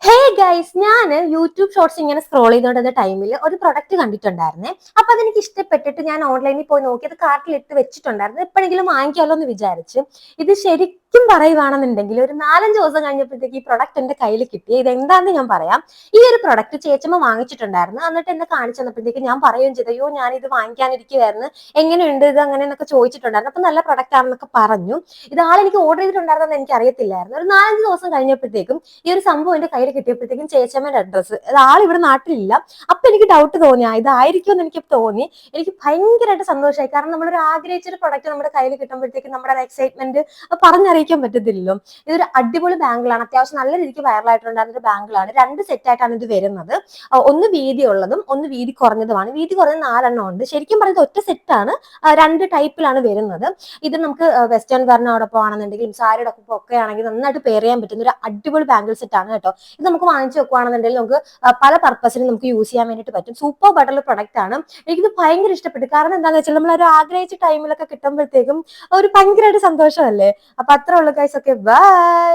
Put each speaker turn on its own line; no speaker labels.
Hey guys, ഞാൻ YouTube shorts ഇങ്ങനെ scroll ചെയ്തുകൊണ്ടിരുന്ന ടൈമിൽ ഒരു പ്രൊഡക്റ്റ് കണ്ടിട്ടുണ്ടായിരുന്നേ. അപ്പൊ അതെനിക്ക് ഇഷ്ടപ്പെട്ടിട്ട് ഞാൻ ഓൺലൈനിൽ പോയി നോക്കി അത് കാർട്ടിൽ ഇട്ട് വെച്ചിട്ടുണ്ടായിരുന്നു. എപ്പോഴെങ്കിലും വാങ്ങിക്കാമല്ലോ എന്ന് വിചാരിച്ച്. ഇത് ശരിക്കും പറയുവാണെന്നുണ്ടെങ്കിൽ ഒരു 4-5 ദിവസം കഴിഞ്ഞപ്പോഴത്തേക്ക് ഈ പ്രൊഡക്റ്റ് എന്റെ കയ്യിൽ കിട്ടി. ഇത് എന്താണെന്ന് ഞാൻ പറയാം. ഈ ഒരു പ്രൊഡക്റ്റ് ചേച്ചമ്മ വാങ്ങിച്ചിട്ടുണ്ടായിരുന്നു. എന്നിട്ട് എന്നെ കാണിച്ചു തന്നപ്പോഴത്തേക്ക് ഞാൻ പറയുകയും ചെയ്തു, അയ്യോ ഞാൻ ഇത് വാങ്ങിക്കാനിരിക്കുവായിരുന്നു, എങ്ങനെയുണ്ട് ഇത് അങ്ങനെ എന്നൊക്കെ ചോദിച്ചിട്ടുണ്ടായിരുന്നു. അപ്പൊ നല്ല പ്രൊഡക്റ്റ് ആണെന്നൊക്കെ പറഞ്ഞു. ഇത് ആളെനിക്ക് ഓർഡർ ചെയ്തിട്ടുണ്ടായിരുന്നെന്ന് എനിക്ക് അറിയത്തില്ലായിരുന്നു. ഒരു 4-5 ദിവസം കഴിഞ്ഞപ്പോഴത്തേക്കും ഈ ഒരു സംഭവം എന്റെ കയ്യിൽ കിട്ടിയപ്പോഴത്തേക്കും ചേച്ചമ്മയുടെ അഡ്രസ്സ്, അത് ആൾ ഇവിടെ നാട്ടിലില്ല. അപ്പൊ എനിക്ക് ഡൗട്ട് തോന്നി, ഇതായിരിക്കും എന്ന് എനിക്ക് തോന്നി. എനിക്ക് ഭയങ്കരമായിട്ട് സന്തോഷമായി. കാരണം നമ്മളൊരു ആഗ്രഹിച്ചൊരു പ്രൊഡക്റ്റ് നമ്മുടെ കയ്യിൽ കിട്ടുമ്പോഴത്തേക്കും നമ്മുടെ എക്സൈറ്റ്മെന്റ് പറഞ്ഞറിയിക്കാൻ പറ്റത്തില്ലല്ലോ. ഇതൊരു അടിപൊളി ബാങ്കിളാണ്, അത്യാവശ്യം നല്ല രീതിക്ക് വൈറലായിട്ടുണ്ടായിരുന്ന ഒരു ബാങ്കിളാണ്. 2 സെറ്റായിട്ടാണ് ഇത് വരുന്നത്. ഒന്ന് വീതി ഉള്ളതും ഒന്ന് വീതി കുറഞ്ഞതുമാണ്. വീതി കുറഞ്ഞത് 4 എണ്ണം ഉണ്ട്. ശരിക്കും പറയുന്നത് ഒറ്റ സെറ്റാണ്, 2 ടൈപ്പിലാണ് വരുന്നത്. ഇത് നമുക്ക് വെസ്റ്റേൺ വെയറിനോടൊപ്പം ആണെന്നുണ്ടെങ്കിലും സാരിയുടെ ഒപ്പം ഒക്കെ ആണെങ്കിൽ നന്നായിട്ട് പെയർ ചെയ്യാൻ പറ്റുന്ന ഒരു അടിപൊളി ബാംഗിൾ സെറ്റ് ആണ് കേട്ടോ. ഇത് നമുക്ക് വാങ്ങിച്ചു വെക്കുകയാണെന്നുണ്ടെങ്കിൽ നമുക്ക് പല പർപ്പസിനും നമുക്ക് യൂസ് ചെയ്യാൻ വേണ്ടിയിട്ട് പറ്റും. സൂപ്പർ ബട്ടർ പ്രൊഡക്റ്റ് ആണ്. എനിക്കിത് ഭയങ്കര ഇഷ്ടപ്പെട്ടു. കാരണം എന്താണെന്ന് വെച്ചാൽ നമ്മൾ ഒരു ആഗ്രഹിച്ച ടൈമിലൊക്കെ കിട്ടുമ്പോഴത്തേക്കും ഒരു ഭയങ്കരമായിട്ട് സന്തോഷമല്ലേ. അപ്പൊ അത്ര ഉള്ള ഗൈസ്. ഒക്കെ ബൈ.